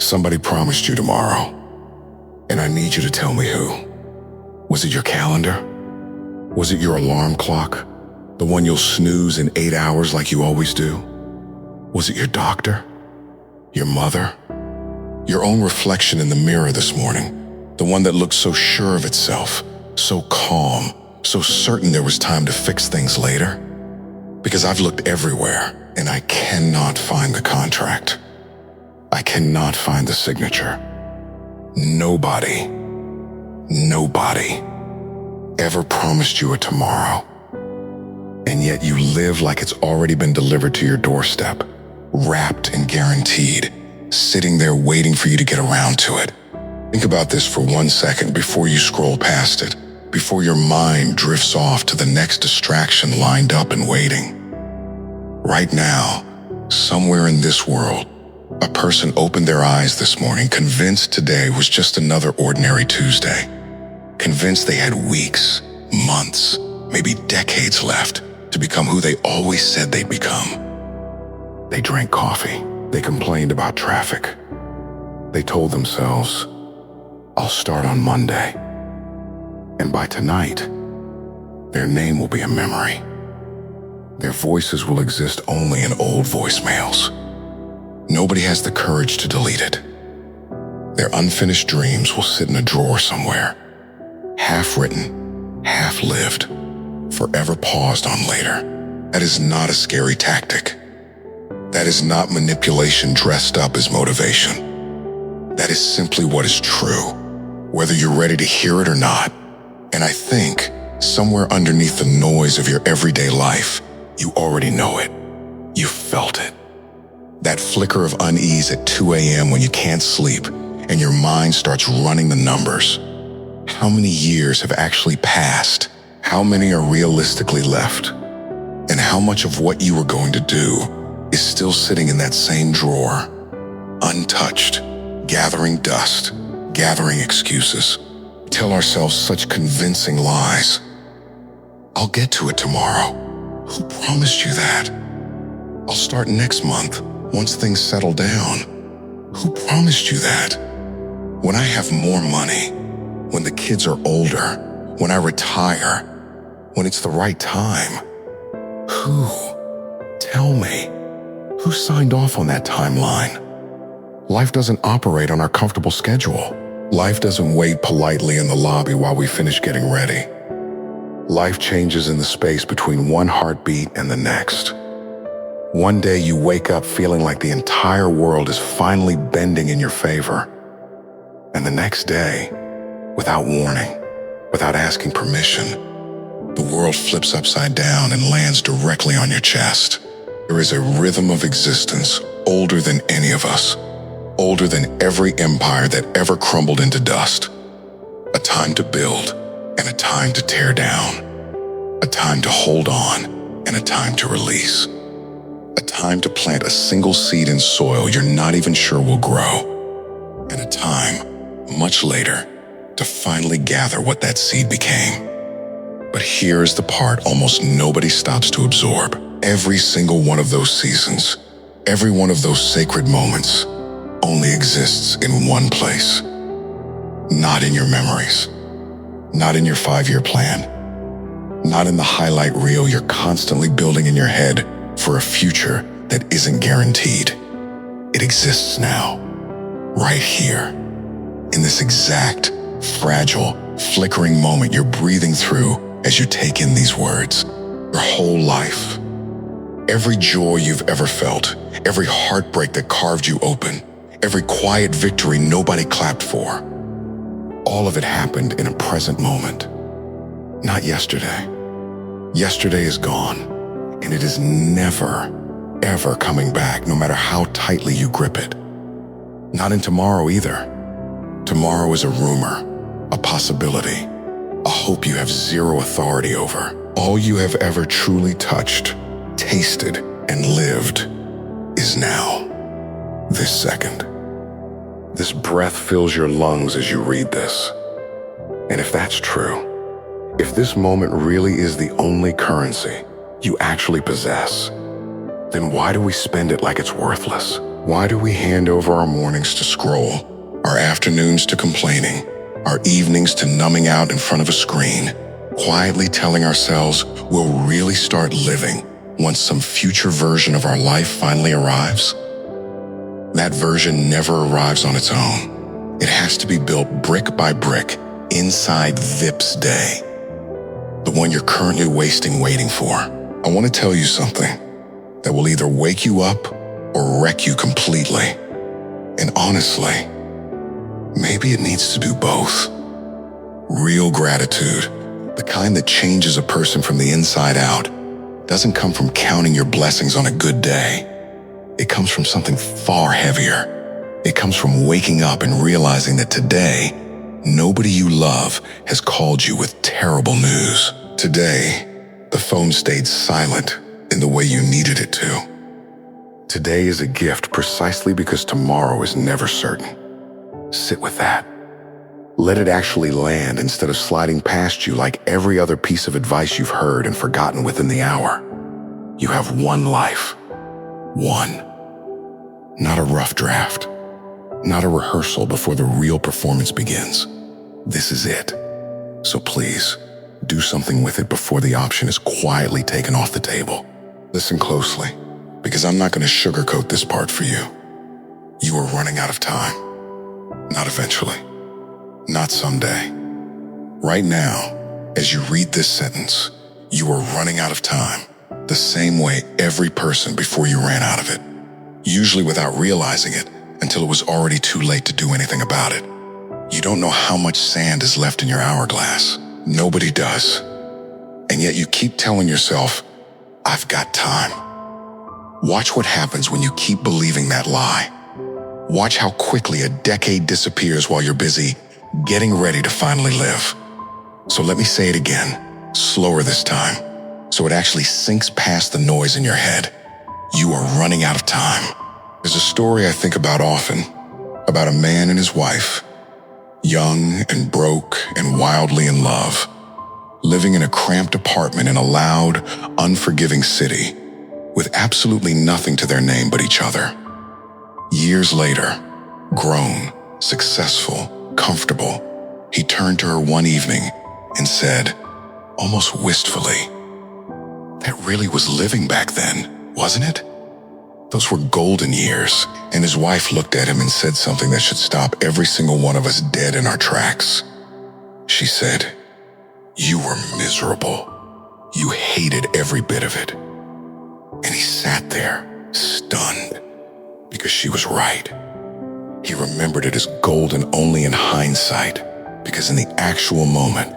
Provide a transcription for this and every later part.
Somebody promised you tomorrow, and I need you to tell me who. Was it your calendar? Was it your alarm clock? The one you'll snooze in 8 hours like you always do? Was it your doctor? Your mother? Your own reflection in the mirror this morning? The one that looked so sure of itself, so calm, so certain there was time to fix things later? Because I've looked everywhere, and I cannot find the contract. I cannot find the signature. Nobody ever promised you a tomorrow. And yet you live like it's already been delivered to your doorstep, wrapped and guaranteed, sitting there waiting for you to get around to it. Think about this for 1 second before you scroll past it, before your mind drifts off to the next distraction lined up and waiting. Right now, somewhere in this world, a person opened their eyes this morning convinced today was just another ordinary Tuesday. Convinced they had weeks, months, maybe decades left to become who they always said they'd become. They drank coffee. They complained about traffic. They told themselves, I'll start on Monday. And by tonight, their name will be a memory. Their voices will exist only in old voicemails. Nobody has the courage to delete it. Their unfinished dreams will sit in a drawer somewhere, half-written, half-lived, forever paused on later. That is not a scary tactic. That is not manipulation dressed up as motivation. That is simply what is true, whether you're ready to hear it or not. And I think, somewhere underneath the noise of your everyday life, you already know it. You felt it. That flicker of unease at 2 a.m. when you can't sleep and your mind starts running the numbers. How many years have actually passed? How many are realistically left? And how much of what you were going to do is still sitting in that same drawer, untouched, gathering dust, gathering excuses? Tell ourselves such convincing lies. I'll get to it tomorrow. Who promised you that? I'll start next month, once things settle down. Who promised you that? When I have more money, when the kids are older, when I retire, when it's the right time. Who? Tell me. Who signed off on that timeline? Life doesn't operate on our comfortable schedule. Life doesn't wait politely in the lobby while we finish getting ready. Life changes in the space between one heartbeat and the next. One day you wake up feeling like the entire world is finally bending in your favor. And the next day, without warning, without asking permission, the world flips upside down and lands directly on your chest. There is a rhythm of existence older than any of us, older than every empire that ever crumbled into dust. A time to build and a time to tear down. A time to hold on and a time to release. A time to plant a single seed in soil you're not even sure will grow. And a time, much later, to finally gather what that seed became. But here's the part almost nobody stops to absorb. Every single one of those seasons, every one of those sacred moments, only exists in one place. Not in your memories. Not in your 5-year plan. Not in the highlight reel you're constantly building in your head for a future that isn't guaranteed. It exists now, right here, in this exact, fragile, flickering moment you're breathing through as you take in these words. Your whole life. Every joy you've ever felt, every heartbreak that carved you open, every quiet victory nobody clapped for. All of it happened in a present moment. Not yesterday. Yesterday is gone, and it is never, ever coming back, no matter how tightly you grip it. Not in tomorrow either. Tomorrow is a rumor, a possibility, a hope you have zero authority over. All you have ever truly touched, tasted, and lived is now, this second. This breath fills your lungs as you read this. And if that's true, if this moment really is the only currency you actually possess, then why do we spend it like it's worthless? Why do we hand over our mornings to scroll, our afternoons to complaining, our evenings to numbing out in front of a screen, quietly telling ourselves we'll really start living once some future version of our life finally arrives? That version never arrives on its own. It has to be built brick by brick inside this day, the one you're currently wasting waiting for. I want to tell you something that will either wake you up or wreck you completely. And honestly, maybe it needs to do both. Real gratitude, the kind that changes a person from the inside out, doesn't come from counting your blessings on a good day. It comes from something far heavier. It comes from waking up and realizing that today, nobody you love has called you with terrible news. Today, the phone stayed silent in the way you needed it to. Today is a gift precisely because tomorrow is never certain. Sit with that. Let it actually land instead of sliding past you like every other piece of advice you've heard and forgotten within the hour. You have one life. One. Not a rough draft. Not a rehearsal before the real performance begins. This is it. So please, do something with it before the option is quietly taken off the table. Listen closely, because I'm not going to sugarcoat this part for you. You are running out of time. Not eventually. Not someday. Right now, as you read this sentence, you are running out of time, the same way every person before you ran out of it, usually without realizing it until it was already too late to do anything about it. You don't know how much sand is left in your hourglass. Nobody does. And yet you keep telling yourself, I've got time. Watch what happens when you keep believing that lie. Watch how quickly a decade disappears while you're busy getting ready to finally live. So let me say it again, slower this time, so it actually sinks past the noise in your head. You are running out of time. There's a story I think about often, about a man and his wife, young and broke and wildly in love, living in a cramped apartment in a loud, unforgiving city, with absolutely nothing to their name but each other. Years later, grown, successful, comfortable, he turned to her one evening and said, almost wistfully, "That really was living back then, wasn't it?" Those were golden years, and his wife looked at him and said something that should stop every single one of us dead in our tracks. She said, "You were miserable. You hated every bit of it." And he sat there, stunned, because she was right. He remembered it as golden only in hindsight, because in the actual moment,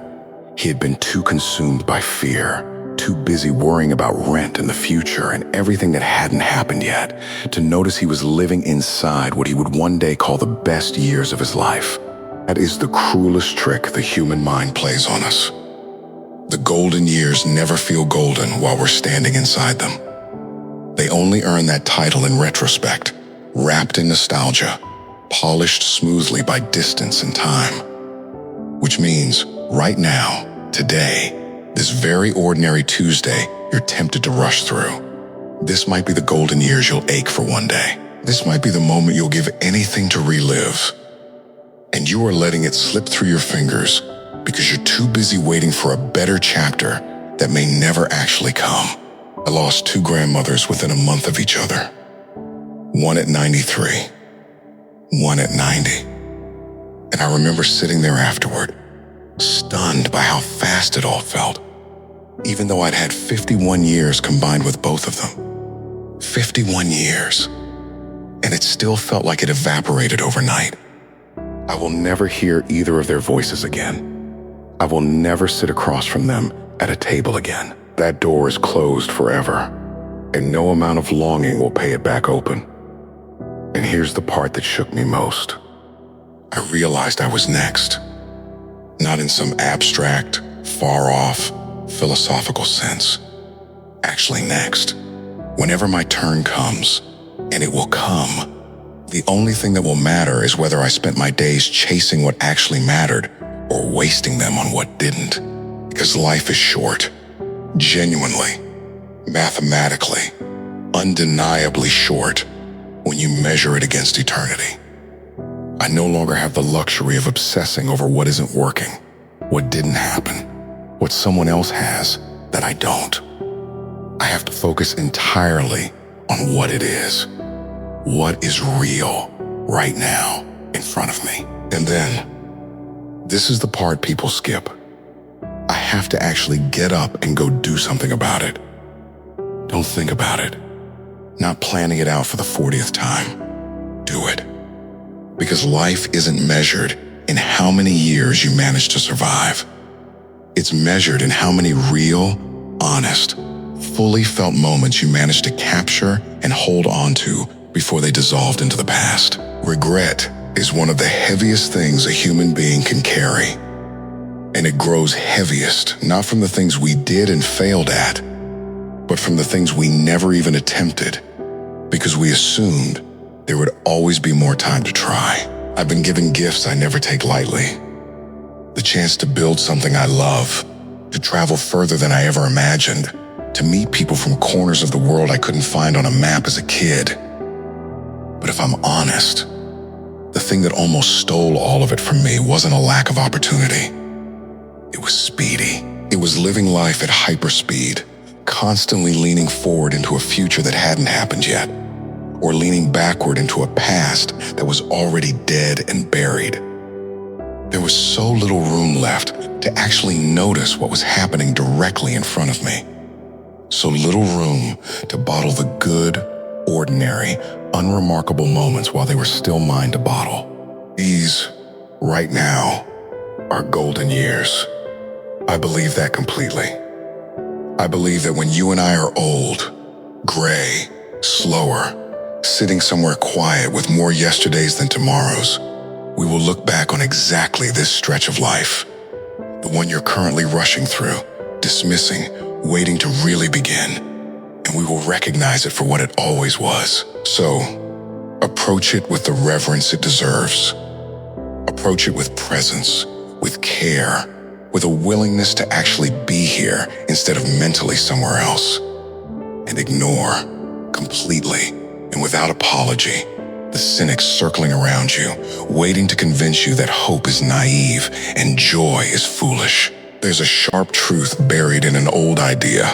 he had been too consumed by fear, too busy worrying about rent and the future and everything that hadn't happened yet, to notice he was living inside what he would one day call the best years of his life. That is the cruelest trick the human mind plays on us. The golden years never feel golden while we're standing inside them. They only earn that title in retrospect, wrapped in nostalgia, polished smoothly by distance and time. Which means, right now, today, this very ordinary Tuesday, you're tempted to rush through. This might be the golden years you'll ache for one day. This might be the moment you'll give anything to relive. And you are letting it slip through your fingers because you're too busy waiting for a better chapter that may never actually come. I lost two grandmothers within a month of each other. One at 93, one at 90. And I remember sitting there afterward, stunned by how fast it all felt, even though I'd had 51 years combined with both of them. 51 years. And it still felt like it evaporated overnight. I will never hear either of their voices again. I will never sit across from them at a table again. That door is closed forever, and no amount of longing will pay it back open. And here's the part that shook me most. I realized I was next. Not in some abstract, far-off, philosophical sense. Actually next. Whenever my turn comes, and it will come, the only thing that will matter is whether I spent my days chasing what actually mattered or wasting them on what didn't. Because life is short. Genuinely, mathematically, undeniably short. when you measure it against eternity. I no longer have the luxury of obsessing over what isn't working, what didn't happen, what someone else has that I don't. I have to focus entirely on what it is, what is real right now in front of me. And then, this is the part people skip. I have to actually get up and go do something about it. Don't think about it. Not planning it out for the 40th time. Do it. Because life isn't measured in how many years you manage to survive. It's measured in how many real, honest, fully felt moments you managed to capture and hold on to before they dissolved into the past. Regret is one of the heaviest things a human being can carry. And it grows heaviest not from the things we did and failed at, but from the things we never even attempted, because we assumed there would always be more time to try. I've been given gifts I never take lightly. The chance to build something I love, to travel further than I ever imagined, to meet people from corners of the world I couldn't find on a map as a kid. But if I'm honest, the thing that almost stole all of it from me wasn't a lack of opportunity. It was speedy. It was living life at hyperspeed, constantly leaning forward into a future that hadn't happened yet, or leaning backward into a past that was already dead and buried. There was so little room left to actually notice what was happening directly in front of me. So little room to bottle the good, ordinary, unremarkable moments while they were still mine to bottle. These, right now, are golden years. I believe that completely. I believe that when you and I are old, gray, slower, sitting somewhere quiet with more yesterdays than tomorrows, we will look back on exactly this stretch of life, the one you're currently rushing through, dismissing, waiting to really begin, and we will recognize it for what it always was. So, approach it with the reverence it deserves. Approach it with presence, with care, with a willingness to actually be here instead of mentally somewhere else. And ignore, completely and without apology, the cynics circling around you, waiting to convince you that hope is naive and joy is foolish. There's a sharp truth buried in an old idea,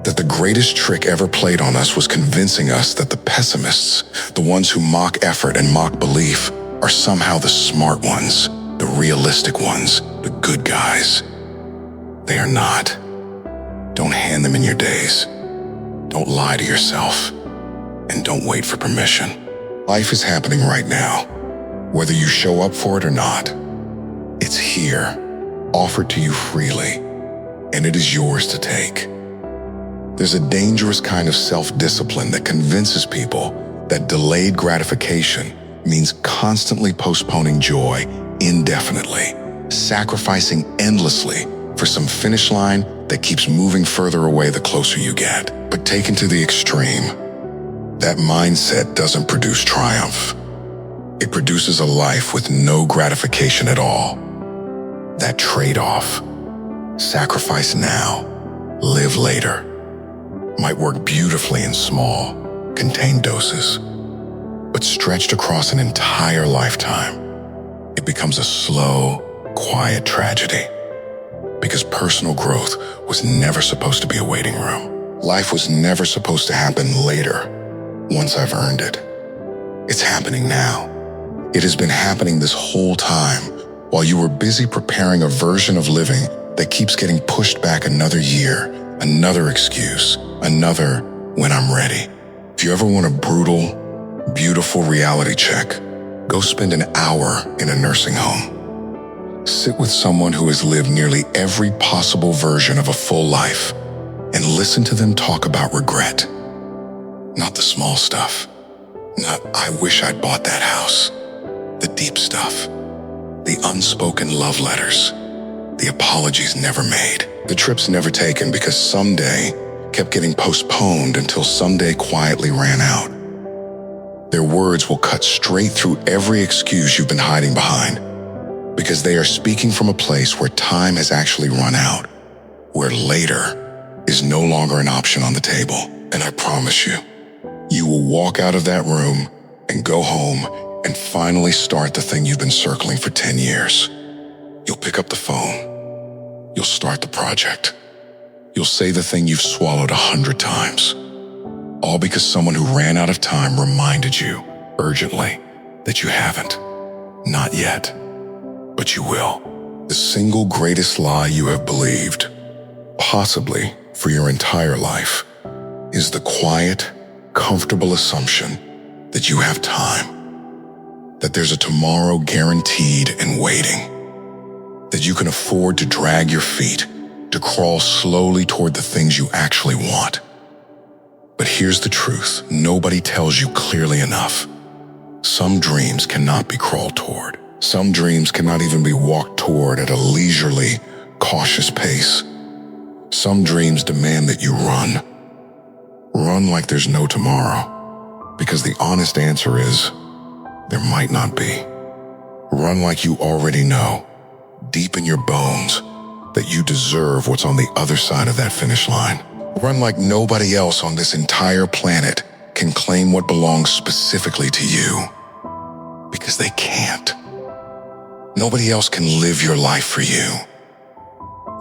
that the greatest trick ever played on us was convincing us that the pessimists, the ones who mock effort and mock belief, are somehow the smart ones, the realistic ones, the good guys. They are not. Don't hand them in your days. Don't lie to yourself. And don't wait for permission. Life is happening right now, whether you show up for it or not. It's here, offered to you freely, and it is yours to take. There's a dangerous kind of self-discipline that convinces people that delayed gratification means constantly postponing joy indefinitely, sacrificing endlessly for some finish line that keeps moving further away the closer you get. But taken to the extreme, that mindset doesn't produce triumph. It produces a life with no gratification at all. That trade-off, sacrifice now, live later, might work beautifully in small, contained doses. But stretched across an entire lifetime, it becomes a slow, quiet tragedy. Because personal growth was never supposed to be a waiting room. Life was never supposed to happen later, once I've earned it. It's happening now. It has been happening this whole time, while you were busy preparing a version of living that keeps getting pushed back another year, another excuse, another when I'm ready. If you ever want a brutal, beautiful reality check, go spend an hour in a nursing home. Sit with someone who has lived nearly every possible version of a full life and listen to them talk about regret. Not the small stuff. Not, I wish I'd bought that house. The deep stuff. The unspoken love letters. The apologies never made. The trips never taken because someday kept getting postponed until someday quietly ran out. Their words will cut straight through every excuse you've been hiding behind, because they are speaking from a place where time has actually run out, where later is no longer an option on the table. And I promise you, You will walk out of that room and go home and finally start the thing you've been circling for 10 years. You'll pick up the phone. You'll start the project. You'll say the thing you've swallowed 100 times. All because someone who ran out of time reminded you urgently that you haven't. Not yet, but you will. The single greatest lie you have believed, possibly for your entire life, is the quiet, comfortable assumption that you have time, that there's a tomorrow guaranteed and waiting, that you can afford to drag your feet, to crawl slowly toward the things you actually want. But here's the truth nobody tells you clearly enough. Some dreams cannot be crawled toward. Some dreams cannot even be walked toward at a leisurely, cautious pace. Some dreams demand that you run. Run like there's no tomorrow, because the honest answer is, there might not be. Run like you already know, deep in your bones, that you deserve what's on the other side of that finish line. Run like nobody else on this entire planet can claim what belongs specifically to you, because they can't. Nobody else can live your life for you.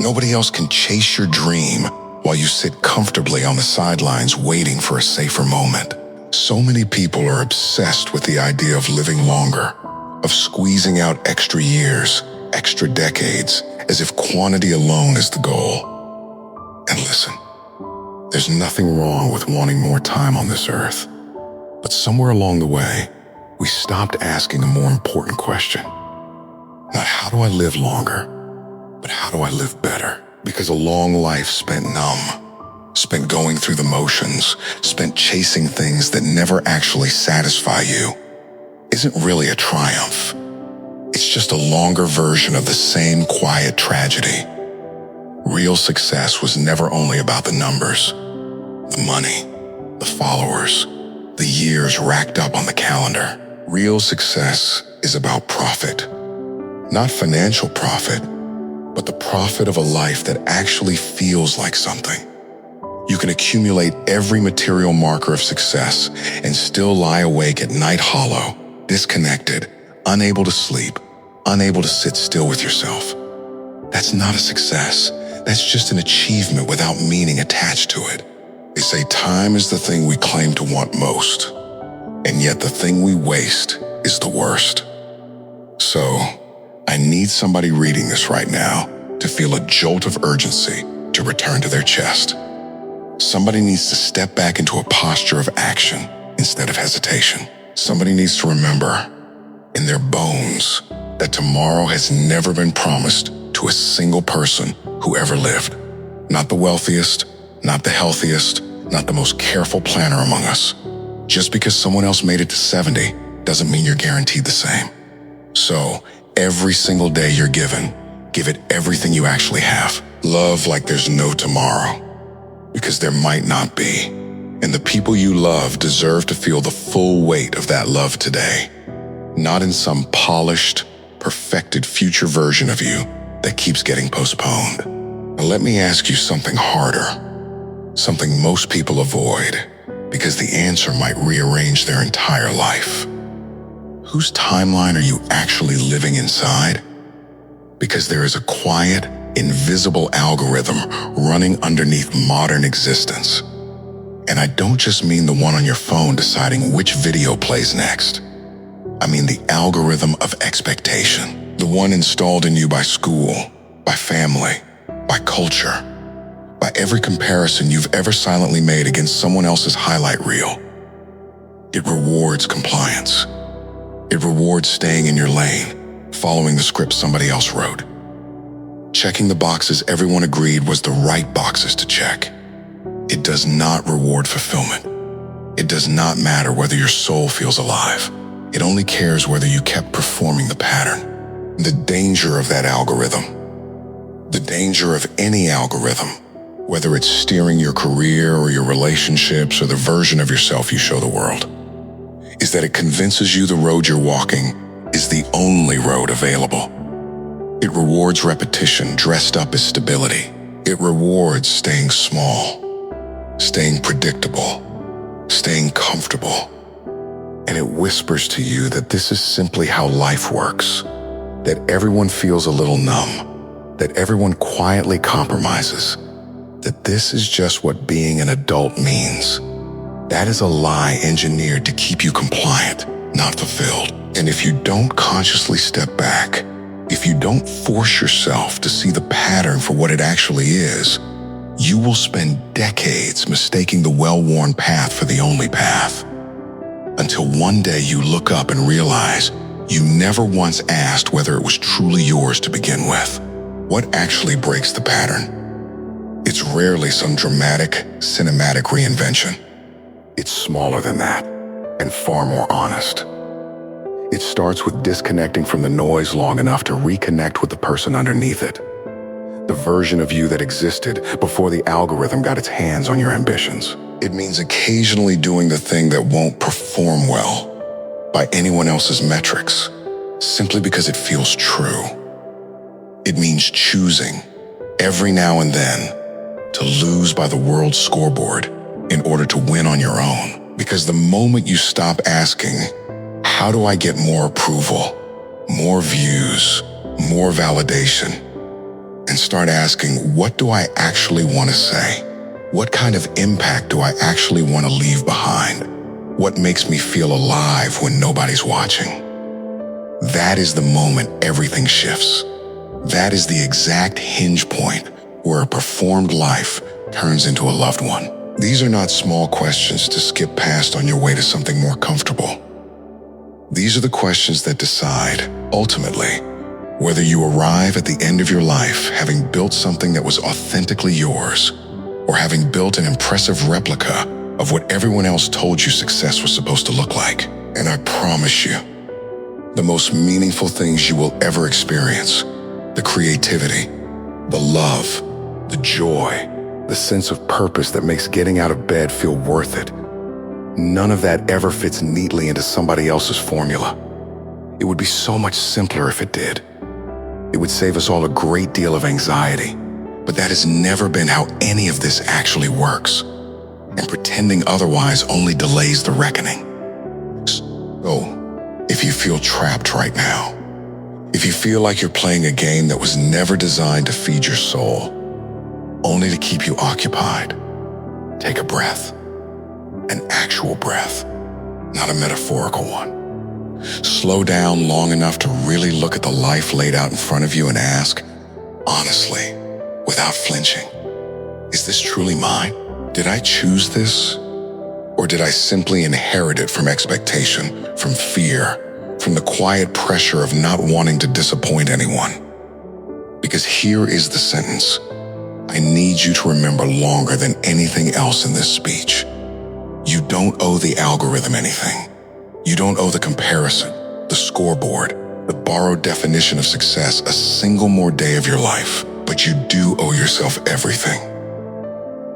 Nobody else can chase your dream while you sit comfortably on the sidelines waiting for a safer moment. So many people are obsessed with the idea of living longer, of squeezing out extra years, extra decades, as if quantity alone is the goal. And listen, there's nothing wrong with wanting more time on this earth. But somewhere along the way, we stopped asking a more important question. Not how do I live longer, but how do I live better? Because a long life spent numb, spent going through the motions, spent chasing things that never actually satisfy you, isn't really a triumph. It's just a longer version of the same quiet tragedy. Real success was never only about the numbers, the money, the followers, the years racked up on the calendar. Real success is about profit. Not financial profit, but the profit of a life that actually feels like something. You can accumulate every material marker of success and still lie awake at night hollow, disconnected, unable to sleep, unable to sit still with yourself. That's not a success. That's just an achievement without meaning attached to it. They say time is the thing we claim to want most, and yet the thing we waste is the worst. So, I need somebody reading this right now to feel a jolt of urgency to return to their chest. Somebody needs to step back into a posture of action instead of hesitation. Somebody needs to remember in their bones that tomorrow has never been promised to a single person who ever lived. Not the wealthiest, not the healthiest, not the most careful planner among us. Just because someone else made it to 70 doesn't mean you're guaranteed the same. So, every single day you're given, give it everything you actually have. Love like there's no tomorrow, because there might not be. And the people you love deserve to feel the full weight of that love today, not in some polished, perfected future version of you that keeps getting postponed. Now let me ask you something harder, something most people avoid, because the answer might rearrange their entire life. Whose timeline are you actually living inside? Because there is a quiet, invisible algorithm running underneath modern existence. And I don't just mean the one on your phone deciding which video plays next. I mean the algorithm of expectation, the one installed in you by school, by family, by culture, by every comparison you've ever silently made against someone else's highlight reel. It rewards compliance. It rewards staying in your lane, following the script somebody else wrote. Checking the boxes everyone agreed was the right boxes to check. It does not reward fulfillment. It does not matter whether your soul feels alive. It only cares whether you kept performing the pattern. The danger of that algorithm, the danger of any algorithm, whether it's steering your career or your relationships or the version of yourself you show the world, is that it convinces you the road you're walking is the only road available. It rewards repetition dressed up as stability. It rewards staying small, staying predictable, staying comfortable. And it whispers to you that this is simply how life works, that everyone feels a little numb, that everyone quietly compromises, that this is just what being an adult means. That is a lie engineered to keep you compliant, not fulfilled. And if you don't consciously step back, if you don't force yourself to see the pattern for what it actually is, you will spend decades mistaking the well-worn path for the only path. Until one day you look up and realize you never once asked whether it was truly yours to begin with. What actually breaks the pattern? It's rarely some dramatic, cinematic reinvention. It's smaller than that, and far more honest. It starts with disconnecting from the noise long enough to reconnect with the person underneath it. The version of you that existed before the algorithm got its hands on your ambitions. It means occasionally doing the thing that won't perform well by anyone else's metrics, simply because it feels true. It means choosing, every now and then, to lose by the world's scoreboard in order to win on your own. Because the moment you stop asking, how do I get more approval, more views, more validation, and start asking, what do I actually want to say? What kind of impact do I actually want to leave behind? What makes me feel alive when nobody's watching? That is the moment everything shifts. That is the exact hinge point where a performed life turns into a loved one. These are not small questions to skip past on your way to something more comfortable. These are the questions that decide, ultimately, whether you arrive at the end of your life having built something that was authentically yours, or having built an impressive replica of what everyone else told you success was supposed to look like. And I promise you, the most meaningful things you will ever experience, the creativity, the love, the joy, the sense of purpose that makes getting out of bed feel worth it, none of that ever fits neatly into somebody else's formula. It would be so much simpler if it did. It would save us all a great deal of anxiety. But that has never been how any of this actually works. And pretending otherwise only delays the reckoning. So, if you feel trapped right now, if you feel like you're playing a game that was never designed to feed your soul, only to keep you occupied, take a breath. An actual breath, not a metaphorical one. Slow down long enough to really look at the life laid out in front of you and ask, honestly, without flinching, is this truly mine? Did I choose this? Or did I simply inherit it from expectation, from fear, from the quiet pressure of not wanting to disappoint anyone? Because here is the sentence I need you to remember longer than anything else in this speech. You don't owe the algorithm anything. You don't owe the comparison, the scoreboard, the borrowed definition of success a single more day of your life. But you do owe yourself everything.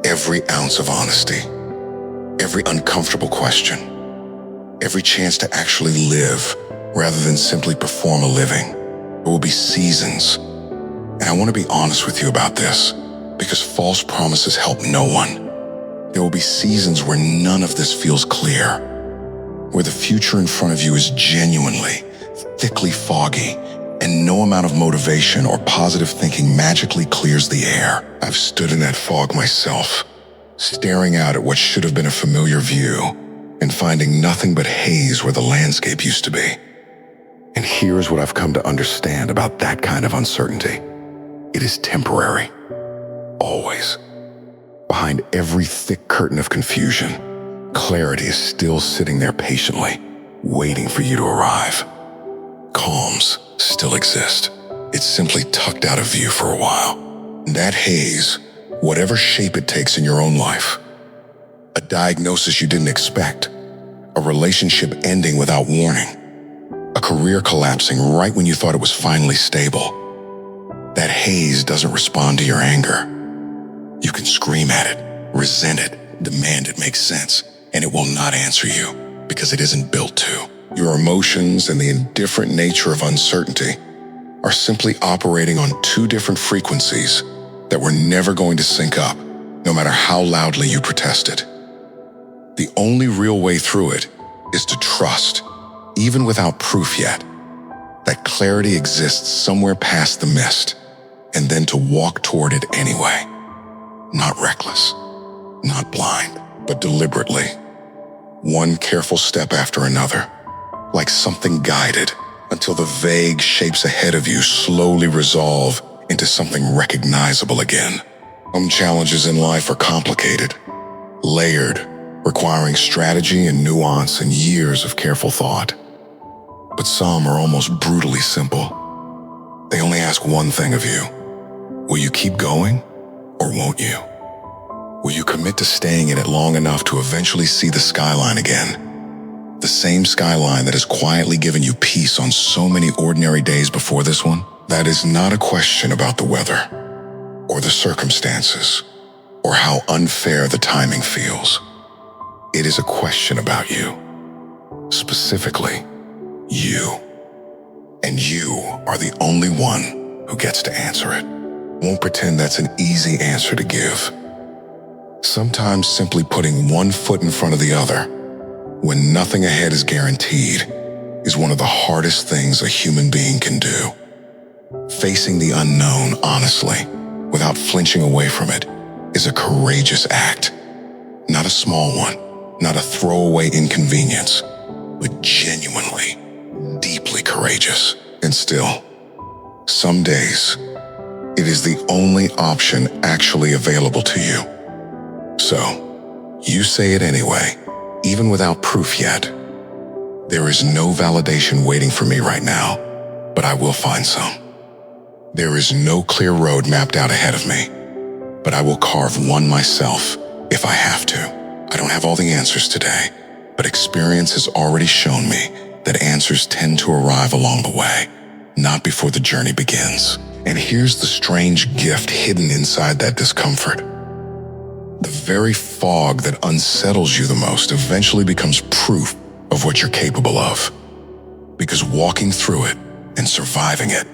Every ounce of honesty, every uncomfortable question, every chance to actually live rather than simply perform a living. There will be seasons, and I want to be honest with you about this, because false promises help no one. There will be seasons where none of this feels clear, where the future in front of you is genuinely, thickly foggy, and no amount of motivation or positive thinking magically clears the air. I've stood in that fog myself, staring out at what should have been a familiar view and finding nothing but haze where the landscape used to be. And here's what I've come to understand about that kind of uncertainty. It is temporary. Always. Behind every thick curtain of confusion, clarity is still sitting there patiently, waiting for you to arrive. Calms still exist. It's simply tucked out of view for a while. That haze, whatever shape it takes in your own life, a diagnosis you didn't expect, a relationship ending without warning, a career collapsing right when you thought it was finally stable. That haze doesn't respond to your anger. You can scream at it, resent it, demand it make sense, and it will not answer you because it isn't built to. Your emotions and the indifferent nature of uncertainty are simply operating on two different frequencies that were never going to sync up, no matter how loudly you protested. The only real way through it is to trust, even without proof yet, that clarity exists somewhere past the mist, and then to walk toward it anyway. Not reckless, not blind, but deliberately. One careful step after another, like something guided, until the vague shapes ahead of you slowly resolve into something recognizable again. Some challenges in life are complicated, layered, requiring strategy and nuance and years of careful thought. But some are almost brutally simple. They only ask one thing of you. Will you keep going, or won't you? Will you commit to staying in it long enough to eventually see the skyline again? The same skyline that has quietly given you peace on so many ordinary days before this one? That is not a question about the weather, or the circumstances, or how unfair the timing feels. It is a question about you. Specifically, you. And you are the only one who gets to answer it. Won't pretend that's an easy answer to give. Sometimes simply putting one foot in front of the other, when nothing ahead is guaranteed, is one of the hardest things a human being can do. Facing the unknown honestly, without flinching away from it, is a courageous act. Not a small one, not a throwaway inconvenience, but genuinely, deeply courageous. And still, some days, it is the only option actually available to you. So, you say it anyway, even without proof yet. There is no validation waiting for me right now, but I will find some. There is no clear road mapped out ahead of me, but I will carve one myself if I have to. I don't have all the answers today, but experience has already shown me that answers tend to arrive along the way, not before the journey begins. And here's the strange gift hidden inside that discomfort. The very fog that unsettles you the most eventually becomes proof of what you're capable of. Because walking through it and surviving it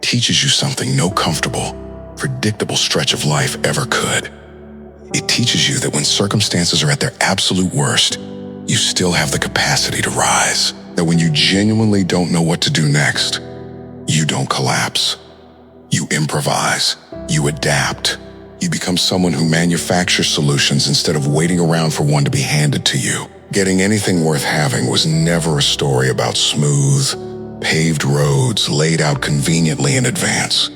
teaches you something no comfortable, predictable stretch of life ever could. It teaches you that when circumstances are at their absolute worst, you still have the capacity to rise. That when you genuinely don't know what to do next, you don't collapse. You improvise. You adapt. You become someone who manufactures solutions instead of waiting around for one to be handed to you. Getting anything worth having was never a story about smooth, paved roads laid out conveniently in advance.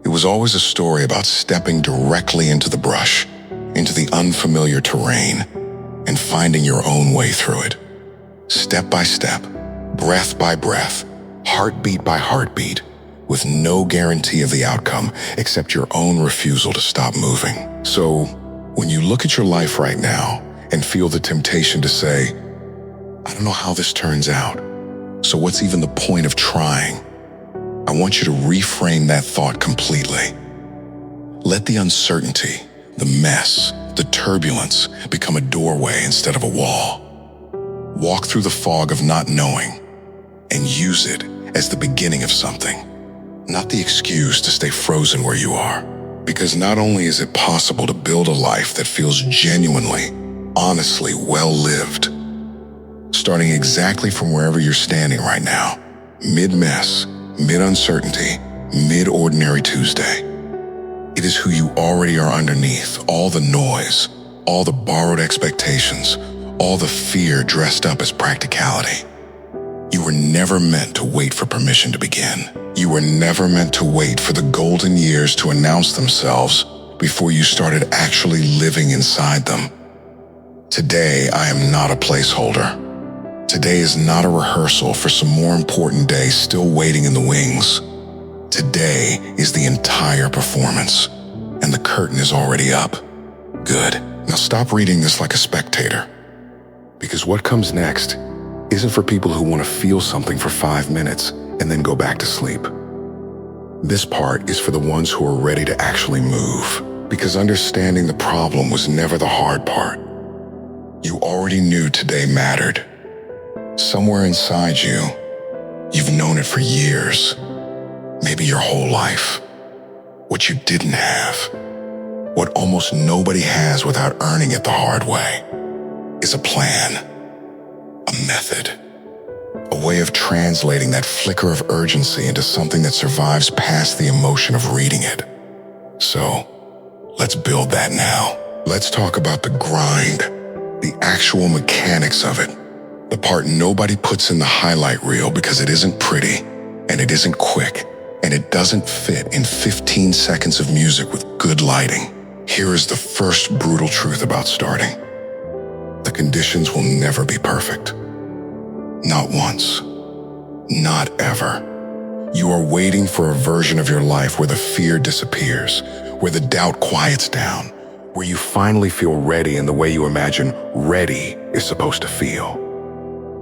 It was always a story about stepping directly into the brush, into the unfamiliar terrain, and finding your own way through it. Step by step, breath by breath, heartbeat by heartbeat, with no guarantee of the outcome except your own refusal to stop moving. So, when you look at your life right now and feel the temptation to say, I don't know how this turns out, so what's even the point of trying? I want you to reframe that thought completely. Let the uncertainty, the mess, the turbulence become a doorway instead of a wall. Walk through the fog of not knowing and use it as the beginning of something, not the excuse to stay frozen where you are. Because not only is it possible to build a life that feels genuinely, honestly well-lived, starting exactly from wherever you're standing right now, mid-mess, mid-uncertainty, mid-ordinary Tuesday. It is who you already are underneath all the noise, all the borrowed expectations, all the fear dressed up as practicality. You were never meant to wait for permission to begin. You were never meant to wait for the golden years to announce themselves before you started actually living inside them. Today, I am not a placeholder. Today is not a rehearsal for some more important day still waiting in the wings. Today is the entire performance, and the curtain is already up. Good. Now stop reading this like a spectator, because what comes next isn't for people who want to feel something for 5 minutes and then go back to sleep. This part is for the ones who are ready to actually move, because understanding the problem was never the hard part. You already knew today mattered. Somewhere inside you, you've known it for years, maybe your whole life. What you didn't have, what almost nobody has without earning it the hard way, is a plan, a method, a way of translating that flicker of urgency into something that survives past the emotion of reading it. So, let's build that now. Let's talk about the grind, the actual mechanics of it, the part nobody puts in the highlight reel because it isn't pretty, and it isn't quick, and it doesn't fit in 15 seconds of music with good lighting. Here is the first brutal truth about starting. The conditions will never be perfect. Not once. Not ever. You are waiting for a version of your life where the fear disappears, where the doubt quiets down, where you finally feel ready in the way you imagine ready is supposed to feel.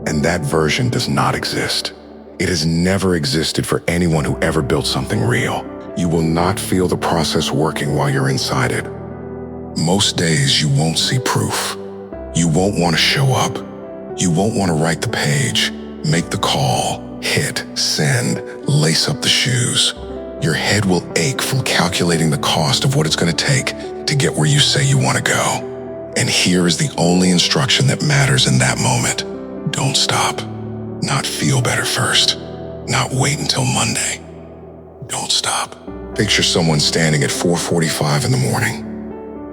And that version does not exist. It has never existed for anyone who ever built something real. You will not feel the process working while you're inside it. Most days you won't see proof. You won't want to show up. You won't want to write the page, make the call, hit, send, lace up the shoes. Your head will ache from calculating the cost of what it's going to take to get where you say you want to go. And here is the only instruction that matters in that moment. Don't stop. Not feel better first. Not wait until Monday. Don't stop. Picture someone standing at 4:45 in the morning,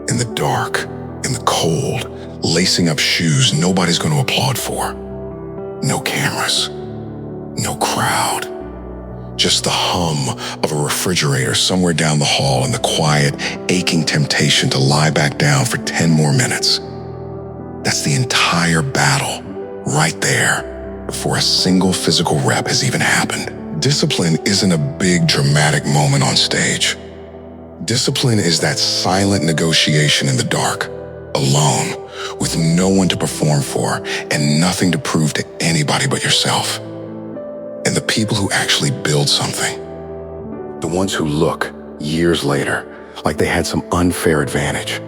in the dark, in the cold, lacing up shoes nobody's going to applaud for. No cameras. No crowd. Just the hum of a refrigerator somewhere down the hall and the quiet, aching temptation to lie back down for 10 more minutes. That's the entire battle, right there, before a single physical rep has even happened. Discipline isn't a big, dramatic moment on stage. Discipline is that silent negotiation in the dark, alone, with no one to perform for and nothing to prove to anybody but yourself. And the people who actually build something, the ones who look, years later, like they had some unfair advantage.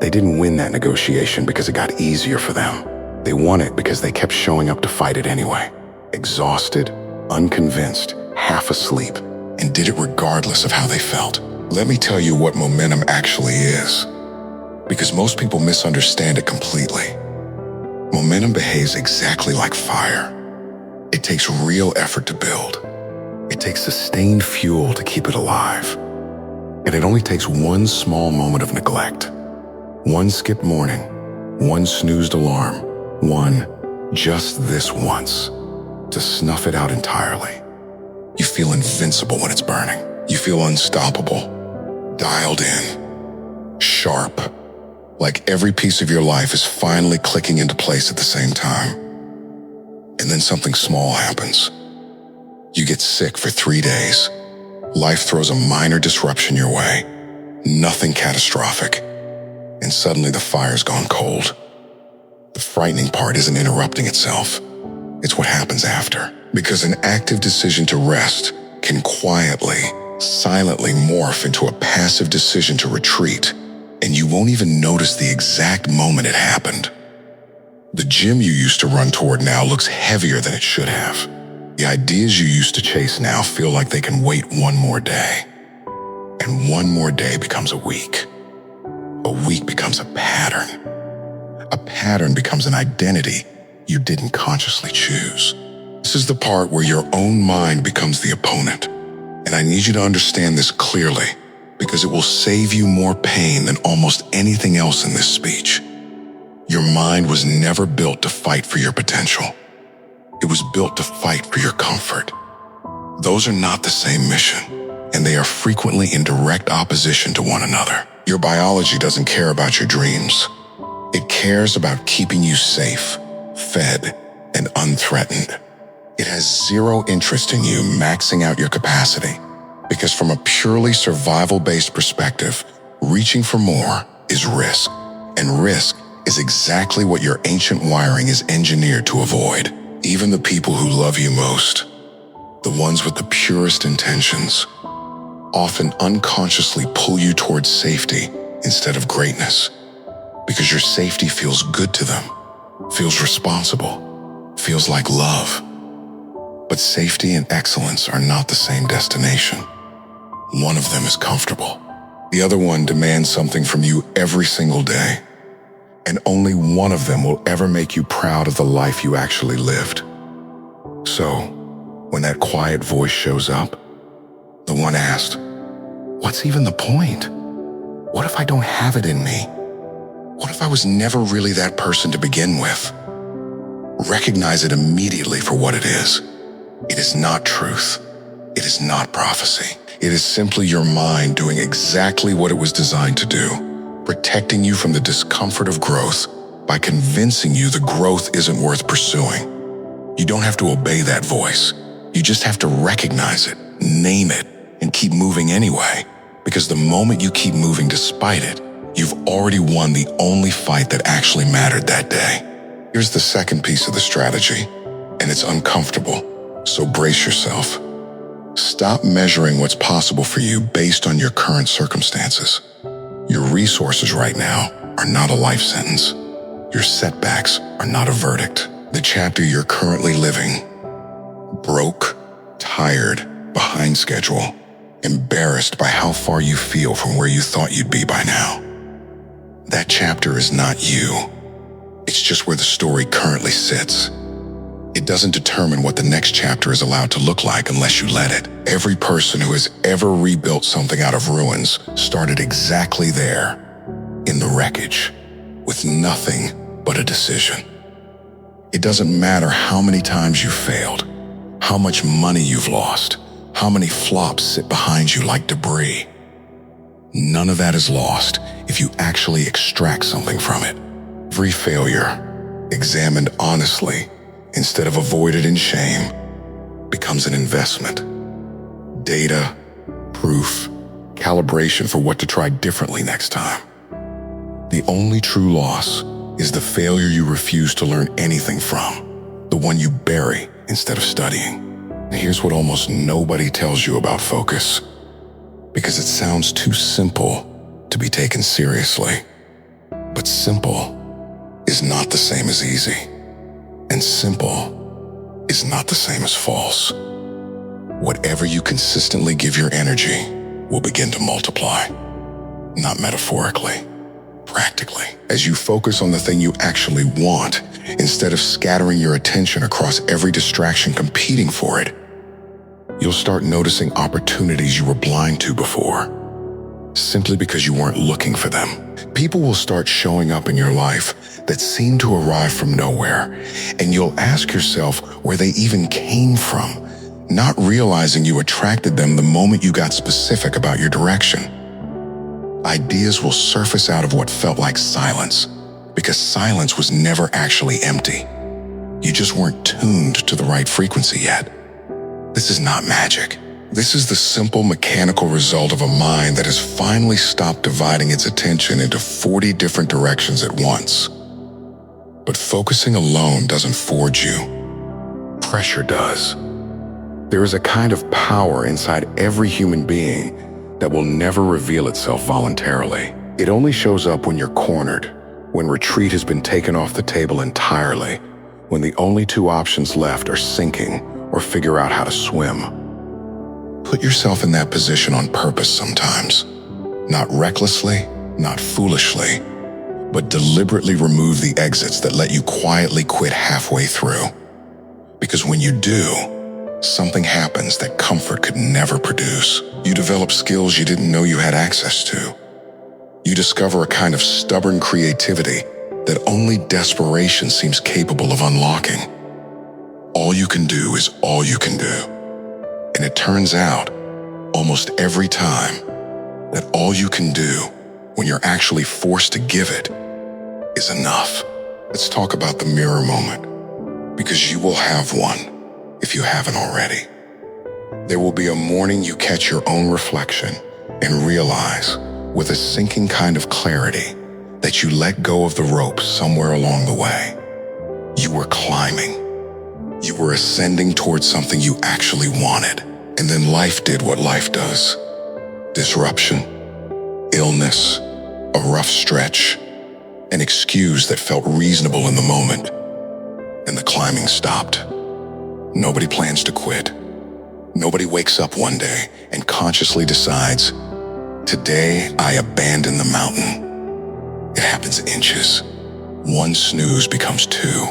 They didn't win that negotiation because it got easier for them. They won it because they kept showing up to fight it anyway. Exhausted, unconvinced, half asleep, and did it regardless of how they felt. Let me tell you what momentum actually is, because most people misunderstand it completely. Momentum behaves exactly like fire. It takes real effort to build. It takes sustained fuel to keep it alive. And it only takes one small moment of neglect. One skipped morning, one snoozed alarm, one just this once, to snuff it out entirely. You feel invincible when it's burning. You feel unstoppable, dialed in, sharp, like every piece of your life is finally clicking into place at the same time. And then something small happens. You get sick for 3 days. Life throws a minor disruption your way. Nothing catastrophic. And suddenly the fire's gone cold. The frightening part isn't interrupting itself. It's what happens after. Because an active decision to rest can quietly, silently morph into a passive decision to retreat, and you won't even notice the exact moment it happened. The gym you used to run toward now looks heavier than it should have. The ideas you used to chase now feel like they can wait one more day. And one more day becomes a week. A week becomes a pattern. A pattern becomes an identity you didn't consciously choose. This is the part where your own mind becomes the opponent. And I need you to understand this clearly, because it will save you more pain than almost anything else in this speech. Your mind was never built to fight for your potential. It was built to fight for your comfort. Those are not the same mission, and they are frequently in direct opposition to one another. Your biology doesn't care about your dreams. It cares about keeping you safe, fed, and unthreatened. It has zero interest in you maxing out your capacity, because from a purely survival-based perspective, reaching for more is risk, and risk is exactly what your ancient wiring is engineered to avoid. Even the people who love you most, the ones with the purest intentions, often unconsciously pull you towards safety instead of greatness, because your safety feels good to them, feels responsible, feels like love. But safety and excellence are not the same destination. One of them is comfortable. The other one demands something from you every single day. and only one of them will ever make you proud of the life you actually lived. So, when that quiet voice shows up, the one asked, "What's even the point? What if I don't have it in me? What if I was never really that person to begin with?" Recognize it immediately for what it is. It is not truth. It is not prophecy. It is simply your mind doing exactly what it was designed to do, protecting you from the discomfort of growth by convincing you the growth isn't worth pursuing. You don't have to obey that voice. You just have to recognize it, name it, and keep moving anyway. Because the moment you keep moving despite it, you've already won the only fight that actually mattered that day. Here's the second piece of the strategy, and it's uncomfortable, so brace yourself. Stop measuring what's possible for you based on your current circumstances. Your resources right now are not a life sentence. Your setbacks are not a verdict. The chapter you're currently living, broke, tired, behind schedule, embarrassed by how far you feel from where you thought you'd be by now. That chapter is not you. It's just where the story currently sits. It doesn't determine what the next chapter is allowed to look like unless you let it. Every person who has ever rebuilt something out of ruins started exactly there, in the wreckage, with nothing but a decision. It doesn't matter how many times you failed, how much money you've lost, how many flops sit behind you like debris. None of that is lost if you actually extract something from it. Every failure, examined honestly, instead of avoided in shame, becomes an investment. Data, proof, calibration for what to try differently next time. The only true loss is the failure you refuse to learn anything from, the one you bury instead of studying. And here's what almost nobody tells you about focus, because it sounds too simple to be taken seriously. But simple is not the same as easy. And simple is not the same as false. Whatever you consistently give your energy will begin to multiply. Not metaphorically, practically. As you focus on the thing you actually want, instead of scattering your attention across every distraction competing for it, you'll start noticing opportunities you were blind to before, simply because you weren't looking for them. People will start showing up in your life that seem to arrive from nowhere, and you'll ask yourself where they even came from, not realizing you attracted them the moment you got specific about your direction. Ideas will surface out of what felt like silence, because silence was never actually empty. You just weren't tuned to the right frequency yet. This is not magic. This is the simple mechanical result of a mind that has finally stopped dividing its attention into 40 different directions at once. But focusing alone doesn't forge you. Pressure does. There is a kind of power inside every human being that will never reveal itself voluntarily. It only shows up when you're cornered, when retreat has been taken off the table entirely, when the only two options left are sinking or figure out how to swim. Put yourself in that position on purpose sometimes. Not recklessly, not foolishly, but deliberately remove the exits that let you quietly quit halfway through. Because when you do, something happens that comfort could never produce. You develop skills you didn't know you had access to. You discover a kind of stubborn creativity that only desperation seems capable of unlocking. All you can do is all you can do. And it turns out, almost every time, that all you can do when you're actually forced to give it is enough. Let's talk about the mirror moment, because you will have one if you haven't already. There will be a morning you catch your own reflection and realize, with a sinking kind of clarity, that you let go of the rope somewhere along the way. You were climbing. You were ascending towards something you actually wanted. And then life did what life does. Disruption, illness, a rough stretch, an excuse that felt reasonable in the moment. And the climbing stopped. Nobody plans to quit. Nobody wakes up one day and consciously decides, today I abandon the mountain. It happens inches, One snooze becomes two.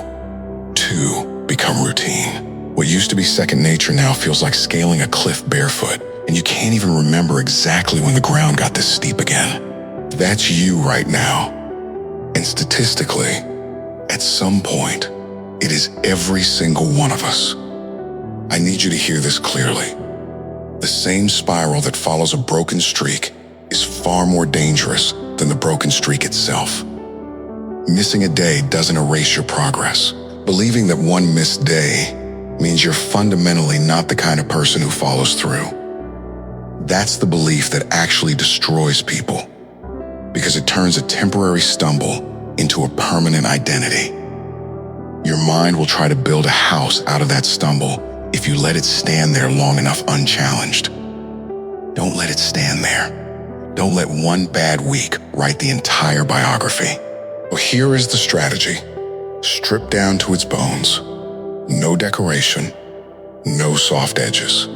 Two become routine. What used to be second nature now feels like scaling a cliff barefoot, and you can't even remember exactly when the ground got this steep again. That's you right now. And statistically, at some point, it is every single one of us. I need you to hear this clearly. The same spiral that follows a broken streak is far more dangerous than the broken streak itself. Missing a day doesn't erase your progress. Believing that one missed day means you're fundamentally not the kind of person who follows through. That's the belief that actually destroys people, because it turns a temporary stumble into a permanent identity. Your mind will try to build a house out of that stumble if you let it stand there long enough unchallenged. Don't let it stand there. Don't let one bad week write the entire biography. Well, here is the strategy. Stripped down to its bones. No decoration. No soft edges.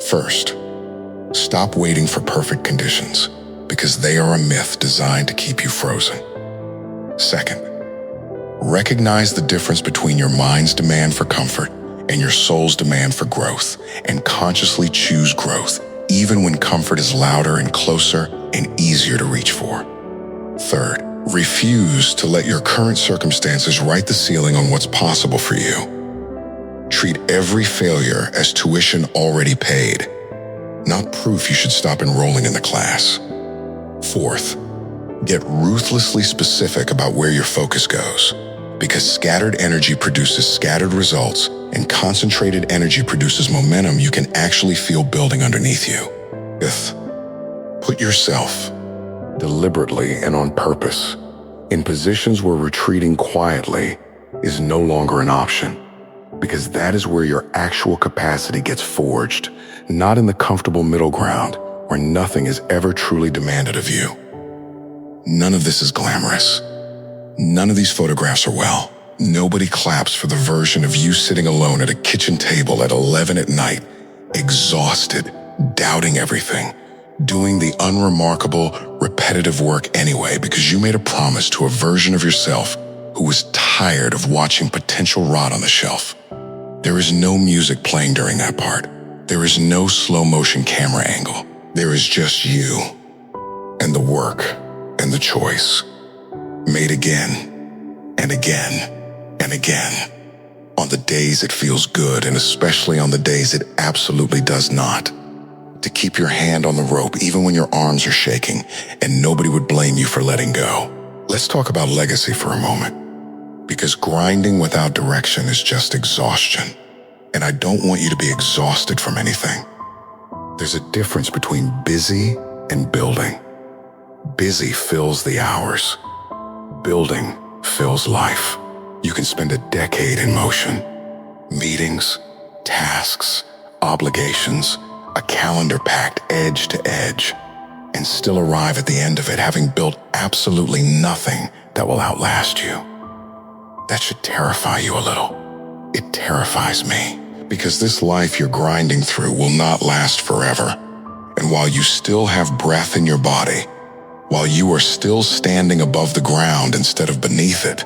First, stop waiting for perfect conditions, because they are a myth designed to keep you frozen. Second, recognize the difference between your mind's demand for comfort and your soul's demand for growth, and consciously choose growth, even when comfort is louder and closer and easier to reach for. Third, refuse to let your current circumstances write the ceiling on what's possible for you. Treat every failure as tuition already paid, not proof you should stop enrolling in the class. Fourth, get ruthlessly specific about where your focus goes, because scattered energy produces scattered results, and concentrated energy produces momentum you can actually feel building underneath you. Fifth, put yourself, deliberately and on purpose, in positions where retreating quietly is no longer an option, because that is where your actual capacity gets forged, not in the comfortable middle ground where nothing is ever truly demanded of you. None of this is glamorous. None of these photographs are well. Nobody claps for the version of you sitting alone at a kitchen table at 11 at night, exhausted, doubting everything, doing the unremarkable, repetitive work anyway because you made a promise to a version of yourself who was tired of watching potential rot on the shelf. There is no music playing during that part. There is no slow motion camera angle. There is just you and the work and the choice, made again and again and again, on the days it feels good and especially on the days it absolutely does not. To keep your hand on the rope even when your arms are shaking and nobody would blame you for letting go. Let's talk about legacy for a moment, because grinding without direction is just exhaustion, and I don't want you to be exhausted from anything. There's a difference between busy and building. Busy fills the hours. Building fills life. You can spend a decade in motion. Meetings, tasks, obligations, a calendar packed edge to edge, and still arrive at the end of it having built absolutely nothing that will outlast you. That should terrify you a little. It terrifies me, because this life you're grinding through will not last forever. And while you still have breath in your body, while you are still standing above the ground instead of beneath it,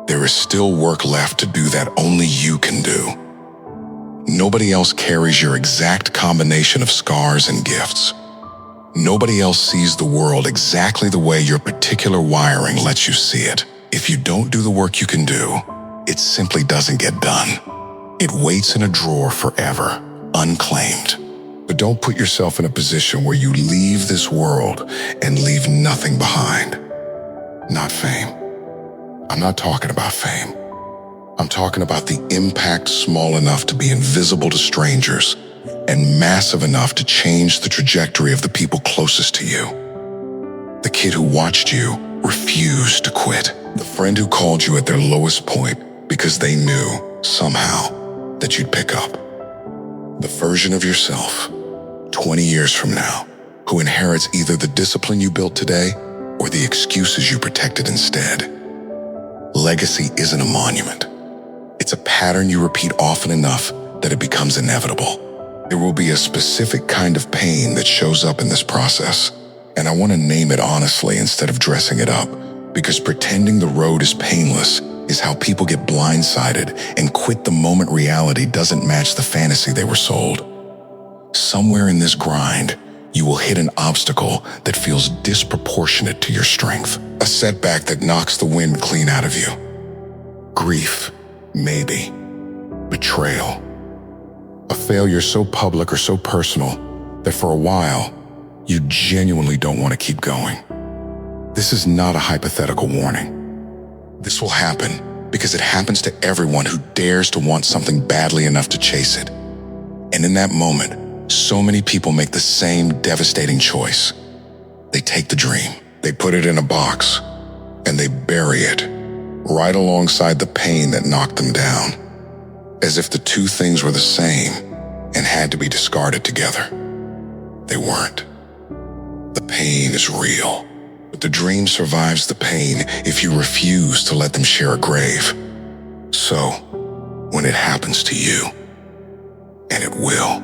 there is still work left to do that only you can do. Nobody else carries your exact combination of scars and gifts. Nobody else sees the world exactly the way your particular wiring lets you see it. If you don't do the work you can do, it simply doesn't get done. It waits in a drawer forever, unclaimed. But don't put yourself in a position where you leave this world and leave nothing behind. Not fame. I'm not talking about fame. I'm talking about the impact small enough to be invisible to strangers and massive enough to change the trajectory of the people closest to you. The kid who watched you refuse to quit. The friend who called you at their lowest point because they knew, somehow, that you'd pick up. The version of yourself, 20 years from now, who inherits either the discipline you built today or the excuses you protected instead. Legacy isn't a monument. It's a pattern you repeat often enough that it becomes inevitable. There will be a specific kind of pain that shows up in this process, and I want to name it honestly instead of dressing it up, Because pretending the road is painless is how people get blindsided and quit the moment reality doesn't match the fantasy they were sold. Somewhere in this grind, you will hit an obstacle that feels disproportionate to your strength. A setback that knocks the wind clean out of you. Grief, maybe. Betrayal. A failure so public or so personal that for a while, you genuinely don't want to keep going. This is not a hypothetical warning. This will happen because it happens to everyone who dares to want something badly enough to chase it. And in that moment, so many people make the same devastating choice. They take the dream, they put it in a box, and they bury it right alongside the pain that knocked them down, as if the two things were the same and had to be discarded together. They weren't. The pain is real, but the dream survives the pain if you refuse to let them share a grave. So, when it happens to you, and it will,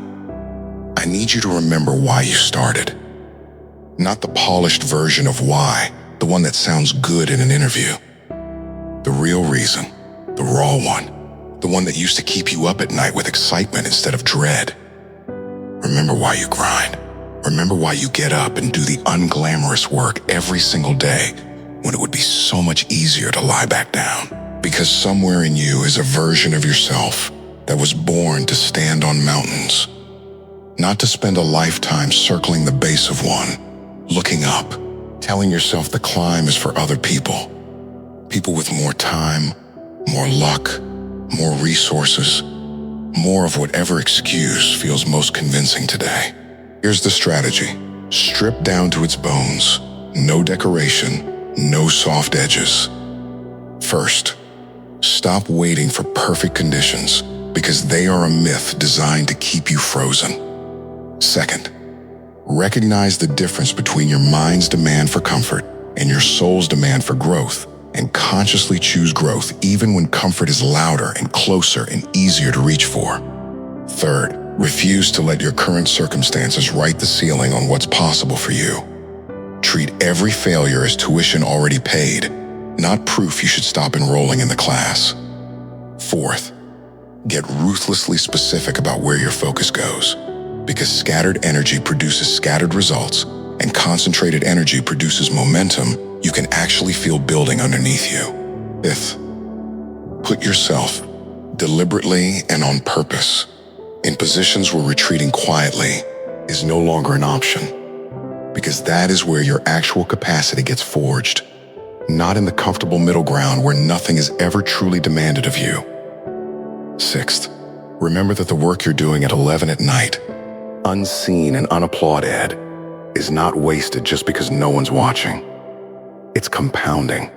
I need you to remember why you started. Not the polished version of why, the one that sounds good in an interview. The real reason, the raw one, the one that used to keep you up at night with excitement instead of dread. Remember why you grind. Remember why you get up and do the unglamorous work every single day when it would be so much easier to lie back down. Because somewhere in you is a version of yourself that was born to stand on mountains, not to spend a lifetime circling the base of one, looking up, telling yourself the climb is for other people. People with more time, more luck, more resources, more of whatever excuse feels most convincing today. Here's the strategy. Strip down to its bones. No decoration, no soft edges. First, stop waiting for perfect conditions because they are a myth designed to keep you frozen. Second, recognize the difference between your mind's demand for comfort and your soul's demand for growth, and consciously choose growth even when comfort is louder and closer and easier to reach for. Third, refuse to let your current circumstances write the ceiling on what's possible for you. Treat every failure as tuition already paid, not proof you should stop enrolling in the class. Fourth, get ruthlessly specific about where your focus goes, because scattered energy produces scattered results, and concentrated energy produces momentum you can actually feel building underneath you. Fifth, put yourself, deliberately and on purpose, in positions where retreating quietly is no longer an option, because that is where your actual capacity gets forged, not in the comfortable middle ground where nothing is ever truly demanded of you. Sixth, remember that the work you're doing at 11 at night, unseen and unapplauded, is not wasted just because no one's watching. It's compounding,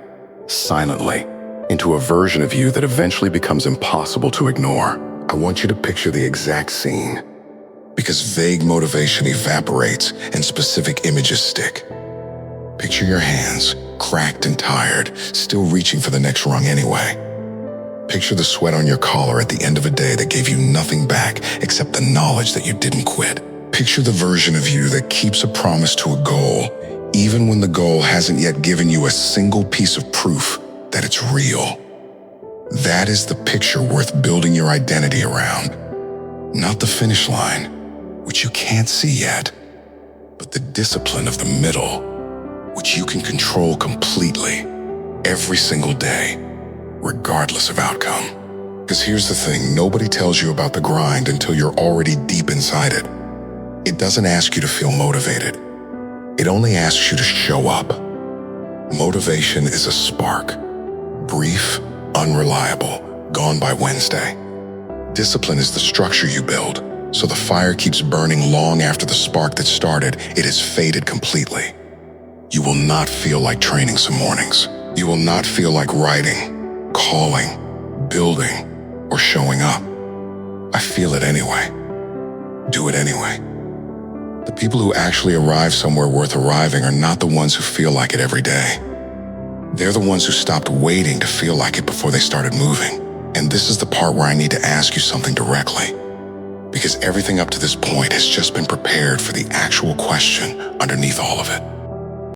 silently, into a version of you that eventually becomes impossible to ignore. I want you to picture the exact scene, because vague motivation evaporates and specific images stick. Picture your hands, cracked and tired, still reaching for the next rung anyway. Picture the sweat on your collar at the end of a day that gave you nothing back except the knowledge that you didn't quit. Picture the version of you that keeps a promise to a goal, even when the goal hasn't yet given you a single piece of proof that it's real. That is the picture worth building your identity around. Not the finish line, which you can't see yet, but the discipline of the middle, which you can control completely, every single day, regardless of outcome. Because here's the thing, nobody tells you about the grind until you're already deep inside it. It doesn't ask you to feel motivated. It only asks you to show up. Motivation is a spark, brief, unreliable, gone by Wednesday. Discipline is the structure you build, so the fire keeps burning long after the spark that started, it has faded completely. You will not feel like training some mornings. You will not feel like writing, calling, building, or showing up. I feel it anyway. Do it anyway. The people who actually arrive somewhere worth arriving are not the ones who feel like it every day. They're the ones who stopped waiting to feel like it before they started moving. And this is the part where I need to ask you something directly. Because everything up to this point has just been prepared for the actual question underneath all of it.